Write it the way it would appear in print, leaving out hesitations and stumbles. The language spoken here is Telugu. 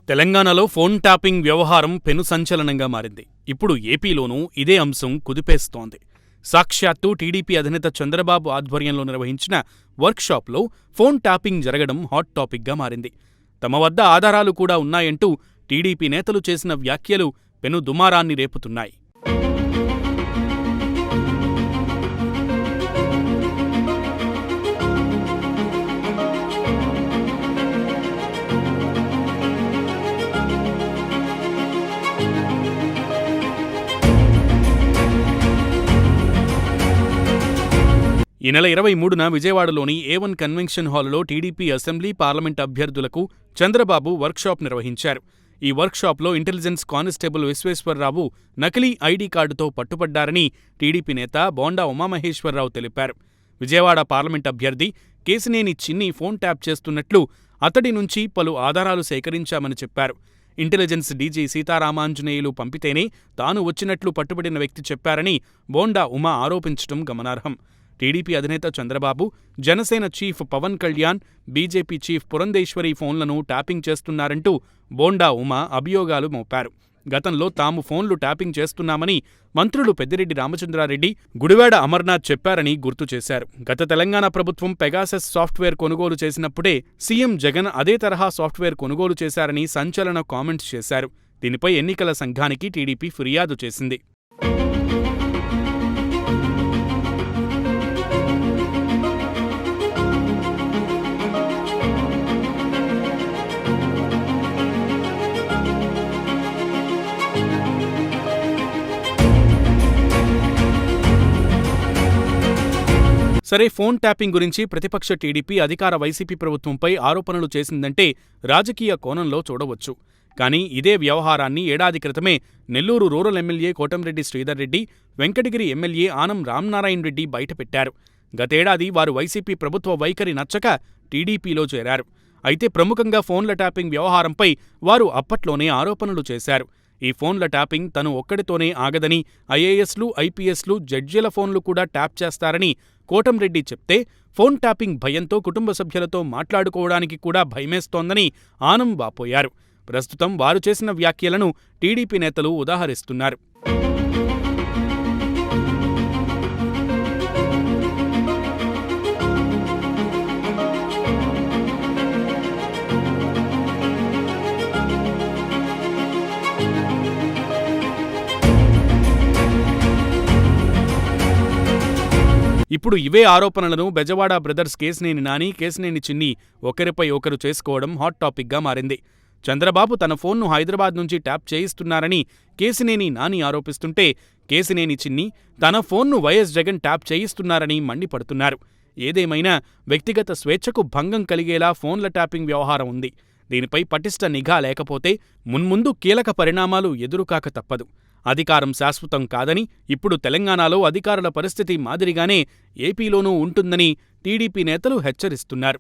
తెలంగాణలో ఫోన్ ట్యాపింగ్ వ్యవహారం పెను సంచలనంగా మారింది. ఇప్పుడు ఏపీలోనూ ఇదే అంశం కుదిపేస్తోంది. సాక్షాత్తు టీడీపీ అధినేత చంద్రబాబు ఆధ్వర్యంలో నిర్వహించిన వర్క్షాప్లో ఫోన్ ట్యాపింగ్ జరగడం హాట్ టాపిక్గా మారింది. తమ వద్ద ఆధారాలు కూడా ఉన్నాయంటూ టీడీపీ నేతలు చేసిన వ్యాఖ్యలు పెను దుమారాన్ని రేపుతున్నాయి. ఈ నెల 23న విజయవాడలోని A1 కన్వెన్షన్ హాలులో టీడీపీ అసెంబ్లీ, పార్లమెంట్ అభ్యర్థులకు చంద్రబాబు వర్క్షాప్ నిర్వహించారు. ఈ వర్క్షాప్లో ఇంటెలిజెన్స్ కానిస్టేబుల్ విశ్వేశ్వరరావు నకిలీ ఐడీ కార్డుతో పట్టుబడ్డారని టీడీపీ నేత బోండా ఉమామహేశ్వరరావు తెలిపారు. విజయవాడ పార్లమెంట్ అభ్యర్థి కేశినేని చిన్ని ఫోన్ ట్యాప్ చేస్తున్నట్లు అతడి నుంచి పలు ఆధారాలు సేకరించామని చెప్పారు. ఇంటెలిజెన్స్ డీజీ సీతారామాంజనేయులు పంపితేనే తాను వచ్చినట్లు పట్టుబడిన వ్యక్తి చెప్పారని బోండా ఉమా ఆరోపించడం గమనార్హం. టీడీపీ అధినేత Chandrababu, Janasena chief Pawan Kalyan, BJP chief Purandeswari ఫోన్లను ట్యాపింగ్ చేస్తున్నారంటూ బోండా ఉమా అభియోగాలు మోపారు. గతంలో తాము ఫోన్లు ట్యాపింగ్ చేస్తున్నామని మంత్రులు పెద్దిరెడ్డి రామచంద్రారెడ్డి, గుడివాడ అమర్నాథ్ చెప్పారని గుర్తు చేశారు. గత తెలంగాణ ప్రభుత్వం పెగాసస్ సాఫ్ట్వేర్ కొనుగోలు చేసినప్పుడే సీఎం జగన్ అదే తరహా సాఫ్ట్వేర్ కొనుగోలు చేశారని సంచలన కామెంట్స్ చేశారు. దీనిపై ఎన్నికల సంఘానికి టీడీపీ ఫిర్యాదు చేసింది. సరే, ఫోన్ ట్యాపింగ్ గురించి ప్రతిపక్ష టీడీపీ అధికార వైసీపీ ప్రభుత్వంపై ఆరోపణలు చేసిందంటే రాజకీయ కోణంలో చూడవచ్చు. కానీ ఇదే వ్యవహారాన్ని ఏడాది క్రితమే Nellore rural MLA Kotamreddy Sridhar Reddy, Venkatagiri MLA Anam Ramanarayana Reddy బయటపెట్టారు. గతేడాది వారు వైసీపీ ప్రభుత్వ వైఖరి నచ్చక టీడీపీలో చేరారు. అయితే ప్రముఖంగా ఫోన్ల ట్యాపింగ్ వ్యవహారంపై వారు అప్పట్లోనే ఆరోపణలు చేశారు. ఈ ఫోన్ల ట్యాపింగ్ తను ఒక్కడితోనే ఆగదని, ఐఏఎస్లు, ఐపీఎస్లు, జడ్జీల ఫోన్లు కూడా ట్యాప్ చేస్తారని కోటంరెడ్డి చెప్తే, ఫోన్ ట్యాపింగ్ భయంతో కుటుంబ సభ్యులతో మాట్లాడుకోవడానికి కూడా భయమేస్తోందని ఆనం వాపోయారు. ప్రస్తుతం వారు చేసిన వ్యాఖ్యలను టీడీపీ నేతలు ఉదాహరిస్తున్నారు. ఇప్పుడు ఇవే ఆరోపణలను బెజవాడ బ్రదర్స్ కేశినేని నాని, కేశినేని చిన్ని ఒకరిపై ఒకరు చేసుకోవడం హాట్ టాపిక్గా మారింది. చంద్రబాబు తన ఫోన్ను హైదరాబాద్ నుంచి ట్యాప్ చేయిస్తున్నారని కేశినేని నాని ఆరోపిస్తుంటే, కేశినేని చిన్ని తన ఫోన్ను వైఎస్ జగన్ ట్యాప్ చేయిస్తున్నారని మండిపడుతున్నారు. ఏదేమైనా వ్యక్తిగత స్వేచ్ఛకు భంగం కలిగేలా ఫోన్ల ట్యాపింగ్ వ్యవహారం ఉంది. దీనిపై పటిష్ట నిఘా లేకపోతే మున్ముందు కీలక పరిణామాలు ఎదురుకాక తప్పదు. అధికారం శాశ్వతం కాదని, ఇప్పుడు తెలంగాణలో అధికారుల పరిస్థితి మాదిరిగానే ఏపీలోనూ ఉంటుందని టీడీపీ నేతలు హెచ్చరిస్తున్నారు.